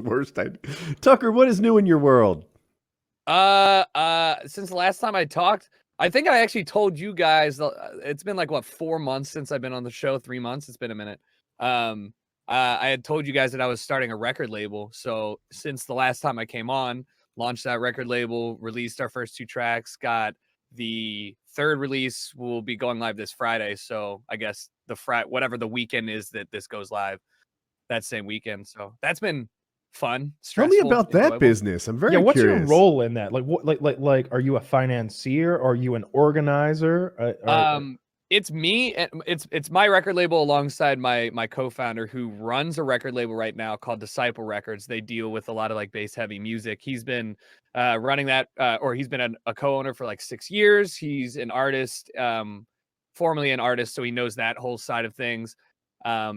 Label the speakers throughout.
Speaker 1: Worst idea. Tucker, what is new in your world?
Speaker 2: Since the last time I talked, I think I actually told you guys, it's been like what, 4 months since I've been on the show. 3 months. It's been a minute. Um, I had told you guys that I was starting a record label. So since the last time I came on, launched that record label, released our first 2 tracks, got the third release will be going live this Friday. So I guess whatever the weekend is that this goes live, that same weekend. So that's been fun,
Speaker 1: Tell me
Speaker 2: stressful,
Speaker 1: about that
Speaker 2: enjoyable.
Speaker 1: business. I'm
Speaker 3: Yeah,
Speaker 1: very
Speaker 3: what's your
Speaker 1: curious.
Speaker 3: role in that? Like, what, are you a financier? Are you an organizer?
Speaker 2: It's me and it's my record label alongside my co-founder who runs a record label right now called Disciple Records. They deal with a lot of like bass heavy music. He's been running that or he's been a co-owner for like 6 years. He's an artist, formerly an artist, so he knows that whole side of things.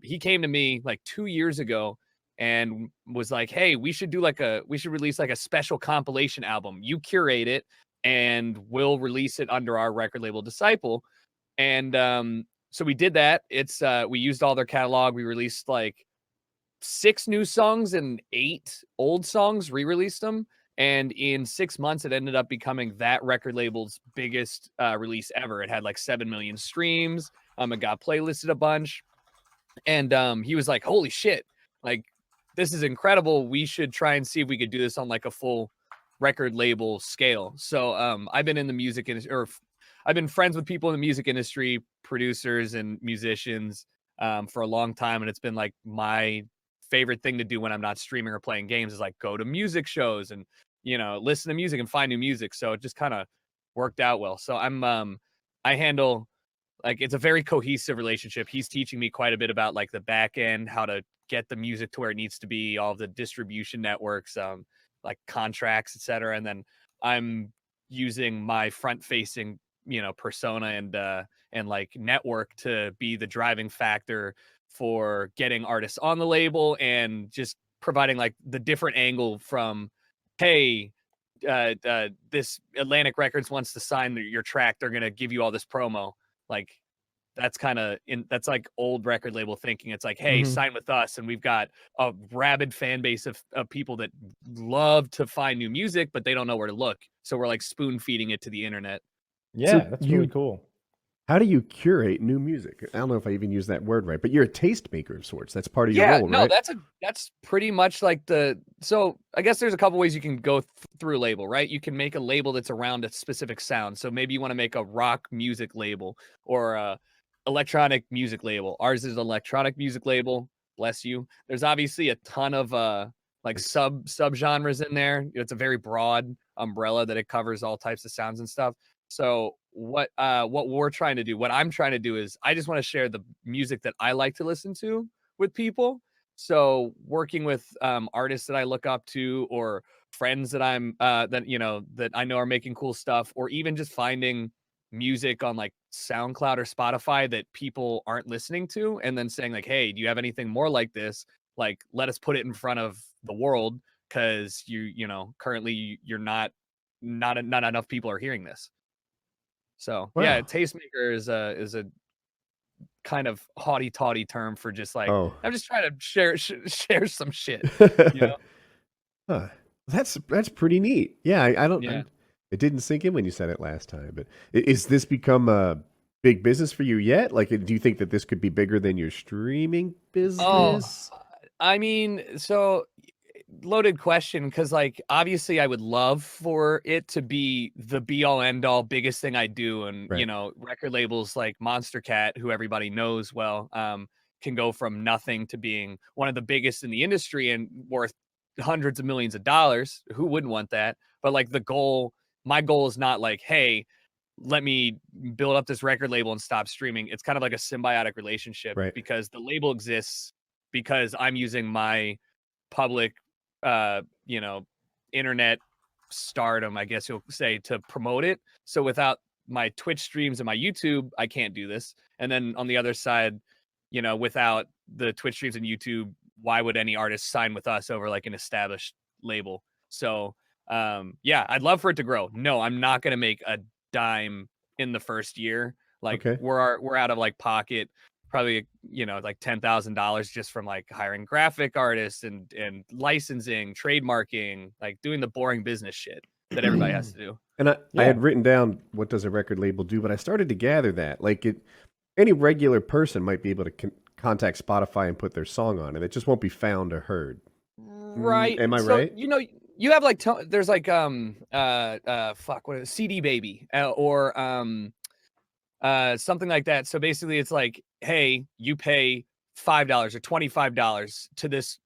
Speaker 2: He came to me like 2 years ago and was like, "Hey, we should release like a special compilation album. You curate it and we'll release it under our record label Disciple." And so we did that. We used all their catalog. We released like 6 new songs and 8 old songs, re-released them. And in 6 months, it ended up becoming that record label's biggest release ever. It had like 7 million streams. It got playlisted a bunch. And he was like, "Holy shit, like this is incredible. We should try and see if we could do this on like a full record label scale." So I've been in the music industry, or I've been friends with people in the music industry, producers and musicians, for a long time, and it's been like my favorite thing to do when I'm not streaming or playing games is like go to music shows and listen to music and find new music. So it just kind of worked out well. So I handle, like, it's a very cohesive relationship. He's teaching me quite a bit about like the back end, how to get the music to where it needs to be, all the distribution networks, like contracts, etc. And then I'm using my front facing, persona and like network to be the driving factor for getting artists on the label and just providing like the different angle from, hey, this Atlantic Records wants to sign your track. They're gonna give you all this promo. Like that's like old record label thinking. It's like, hey,
Speaker 3: Mhm.
Speaker 2: sign with us, and we've got a rabid fan base of people that love to find new music, but they don't know where to look. So we're like spoon feeding it to the internet.
Speaker 1: So
Speaker 3: Yeah, that's really cool.
Speaker 1: how do you curate new music? I don't know if I even use that word right, but you're a tastemaker of sorts. That's part of your
Speaker 2: Yeah,
Speaker 1: role,
Speaker 2: no,
Speaker 1: right?
Speaker 2: that's pretty much like so I guess there's a couple ways you can go through a label, right? You can make a label that's around a specific sound. So maybe you want to make a rock music label or a electronic music label. Ours is an electronic music label. Bless you. There's obviously a ton of like
Speaker 1: Like,
Speaker 2: subgenres in there. It's a very broad umbrella that it covers all types of sounds and stuff. So what we're trying to do, what I'm trying to do is I just want to share the music that I like to listen to with people. So working with artists that I look up to, or friends that that I know are making cool stuff, or even just finding music on like SoundCloud or Spotify that people aren't listening to, and then saying like, "Hey, do you have anything more like this? Like, let us put it in front of the world because currently you're not enough people are hearing this." So yeah,
Speaker 1: wow.
Speaker 2: tastemaker is a kind of haughty taughty term for just like,
Speaker 1: Oh.
Speaker 2: I'm just trying to share some shit, you know?
Speaker 1: Huh. That's pretty neat. Yeah,
Speaker 2: Yeah.
Speaker 1: it didn't sink in when you said it last time, but is this become a big business for you yet? Like, do you think that this could be bigger than your streaming
Speaker 2: Oh,
Speaker 1: business?
Speaker 2: I mean, so loaded question because like obviously I would love for it to be the be all end all biggest thing I do, and
Speaker 1: Right.
Speaker 2: record labels like Monster Cat, who everybody knows well, can go from nothing to being one of the biggest in the industry and worth hundreds of millions of dollars. Who wouldn't want that? But like my goal is not like, hey, let me build up this record label and stop streaming. It's kind of like a symbiotic relationship
Speaker 1: Right.
Speaker 2: because the label exists because I'm using my public, uh, you know, internet stardom, I guess you'll say, to promote it. So without my Twitch streams and my YouTube, I can't do this. And then on the other side, without the Twitch streams and YouTube, why would any artist sign with us over like an established label? So yeah, I'd love for it to grow. No, I'm not going to make a dime in the first year. Like
Speaker 1: Okay.
Speaker 2: we're out of like pocket. probably, like $10,000 just from like hiring graphic artists and licensing, trademarking, like doing the boring business shit that everybody has to do.
Speaker 1: And I
Speaker 3: Yeah.
Speaker 1: had written down what does a record label do, but I started to gather that any regular person might be able to contact Spotify and put their song on, and it just won't be found or heard.
Speaker 2: Right.
Speaker 1: Am I
Speaker 2: So,
Speaker 1: right?
Speaker 2: you have like there's like fuck, what is it? CD Baby or something like that. So basically it's like, hey, you pay $5 or $25 to this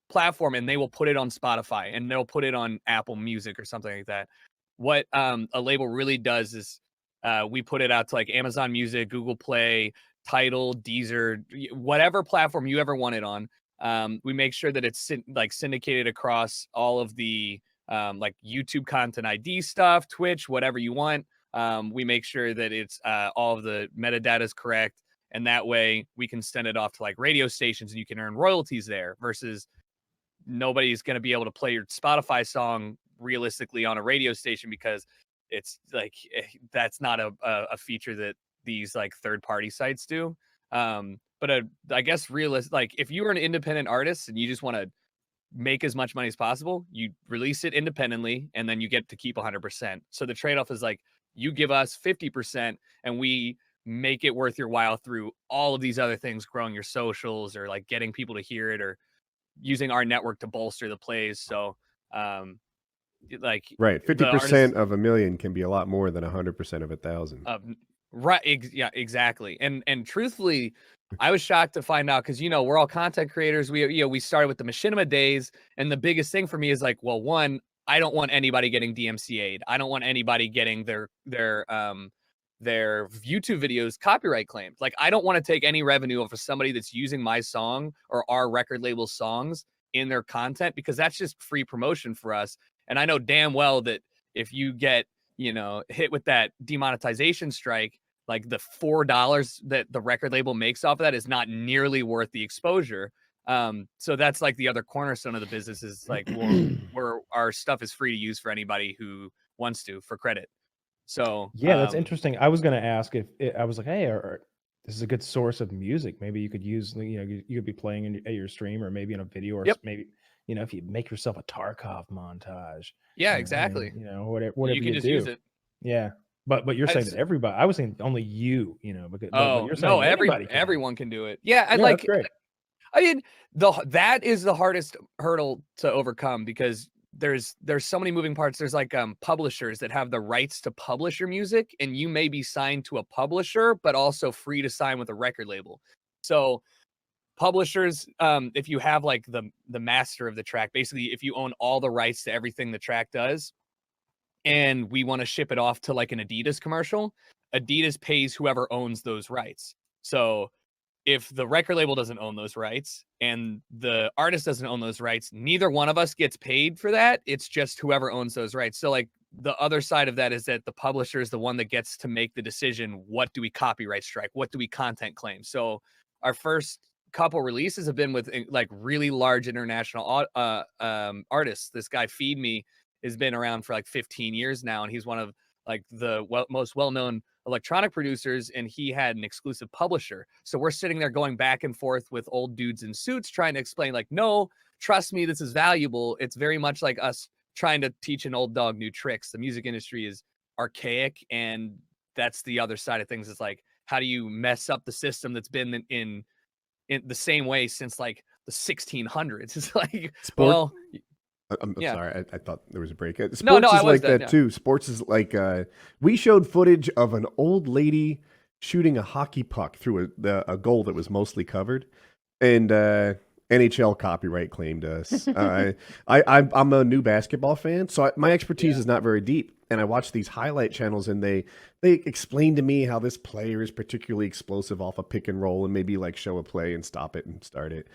Speaker 2: platform and they will put it on Spotify and they'll put it on Apple Music or something like that. What a label really does is we put it out to like Amazon Music, Google Play, Tidal, Deezer, whatever platform you ever want it on. We make sure that it's syndicated across all of the like YouTube Content ID stuff, Twitch, whatever you want. We make sure that it's all of the metadata is correct. And that way we can send it off to like radio stations and you can earn royalties there versus nobody's going to be able to play your Spotify song realistically on a radio station because it's like that's not a feature that these like third party sites do. But I guess like if you are an independent artist and you just want to make as much money as possible, you release it independently and then you get to keep 100%. So the trade-off is like you give us 50% and we make it worth your while through all of these other things, growing your socials or like getting people to hear it or using our network to bolster the plays. So like
Speaker 1: Right.
Speaker 2: the
Speaker 1: 50% of a million can be a lot more than 100% of 1,000.
Speaker 2: Right. Yeah, exactly. And truthfully, I was shocked to find out because we're all content creators. We started with the machinima days, and the biggest thing for me is like, well, one, I don't want anybody getting DMCA'd. I don't want anybody getting their YouTube videos copyright claimed. Like, I don't want to take any revenue off of somebody that's using my song or our record label songs in their content because that's just free promotion for us. And I know damn well that if you get hit with that demonetization strike, like the $4 that the record label makes off of that is not nearly worth the exposure. So that's like the other cornerstone of the business is like where our stuff is free to use for anybody who wants to for credit. So
Speaker 3: Yeah, that's interesting. I was going to ask if I was like, hey, this is a good source of music. Maybe you could use, you could be playing at your stream or maybe in a video or
Speaker 2: Yep.
Speaker 3: maybe, if you make yourself a Tarkov montage.
Speaker 2: Yeah, exactly.
Speaker 3: Whatever
Speaker 2: you can
Speaker 3: you
Speaker 2: just
Speaker 3: do.
Speaker 2: use it.
Speaker 3: Yeah. But you're saying that everybody, I was saying only you, because but you're saying
Speaker 2: no,
Speaker 3: anybody can.
Speaker 2: everyone can do it. Yeah, and
Speaker 3: Yeah,
Speaker 2: like
Speaker 3: that's great.
Speaker 2: I mean, that is the hardest hurdle to overcome because there's so many moving parts. There's like publishers that have the rights to publish your music, and you may be signed to a publisher, but also free to sign with a record label. So publishers, if you have like the master of the track, basically if you own all the rights to everything the track does, and we want to ship it off to like an Adidas commercial, Adidas pays whoever owns those rights. So if the record label doesn't own those rights and the artist doesn't own those rights, neither one of us gets paid for that. It's just whoever owns those rights. So like the other side of that is that the publisher is the one that gets to make the decision. What do we copyright strike? What do we content claim? So our first couple releases have been with like really large international artists. This guy Feed Me has been around for like 15 years now. And he's one of like the most well-known electronic producers, and he had an exclusive publisher. So we're sitting there going back and forth with old dudes in suits trying to explain like, no, trust me, this is valuable. It's very much like us trying to teach an old dog new tricks. The music industry is archaic, and that's the other side of things. Is like, how do you mess up the system that's been in the same way since like the 1600s? It's like, well,
Speaker 1: I'm
Speaker 2: yeah.
Speaker 1: sorry. I thought there was a break. Sports
Speaker 2: No,
Speaker 1: is like that
Speaker 2: yeah.
Speaker 1: too. Sports is like we showed footage of an old lady shooting a hockey puck through a goal that was mostly covered, and NHL copyright claimed us. I'm a new basketball fan, so my expertise is not very deep. And I watch these highlight channels, and they explain to me how this player is particularly explosive off a pick and roll, and maybe like show a play and stop it and start it.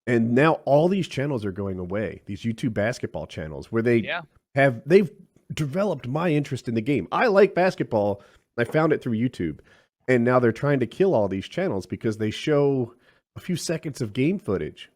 Speaker 1: And now all these channels are going away. These YouTube basketball channels where they've developed my interest in the game. I like basketball. I found it through YouTube. And now they're trying to kill all these channels because they show a few seconds of game footage.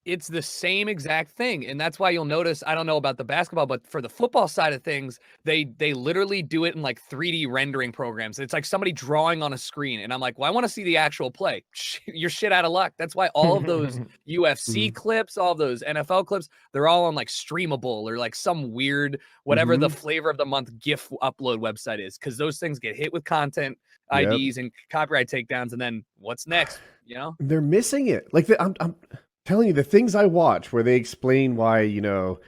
Speaker 2: It's the same exact thing, and that's why you'll notice, I don't know about the basketball, but for the football side of things, they literally do it in like 3D rendering programs. It's like somebody drawing on a screen, and I'm like, well, I want to see the actual play. You're shit out of luck. That's why all of those UFC clips, all of those NFL clips, they're all on like Streamable or like some weird whatever the flavor of the month GIF upload website is, because those things get hit with content IDs and copyright takedowns, and then what's next? You know,
Speaker 1: They're missing it. Like I'm telling you, the things I watch where they explain why, you know,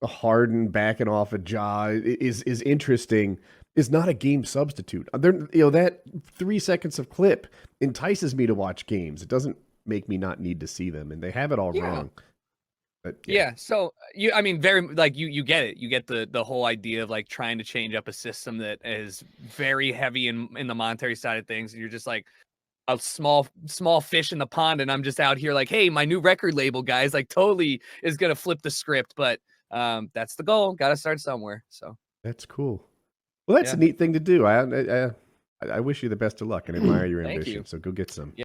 Speaker 1: Harden backing off a jaw is interesting is not a game substitute. They're, you know, that 3 seconds of clip entices me to watch games. It doesn't make me not need to see them, and they have it all wrong. But
Speaker 2: yeah. So I mean, very like you get it. You get the whole idea of like trying to change up a system that is very heavy in the monetary side of things, and you're just like a small fish in the pond, and I'm just out here like, hey, my new record label, guys, like totally is gonna flip the script, but that's the goal. Got to start somewhere. So
Speaker 1: that's cool. Well, that's a neat thing to do. I wish you the best of luck and admire your
Speaker 2: Thank
Speaker 1: ambition.
Speaker 2: you.
Speaker 1: So go get some.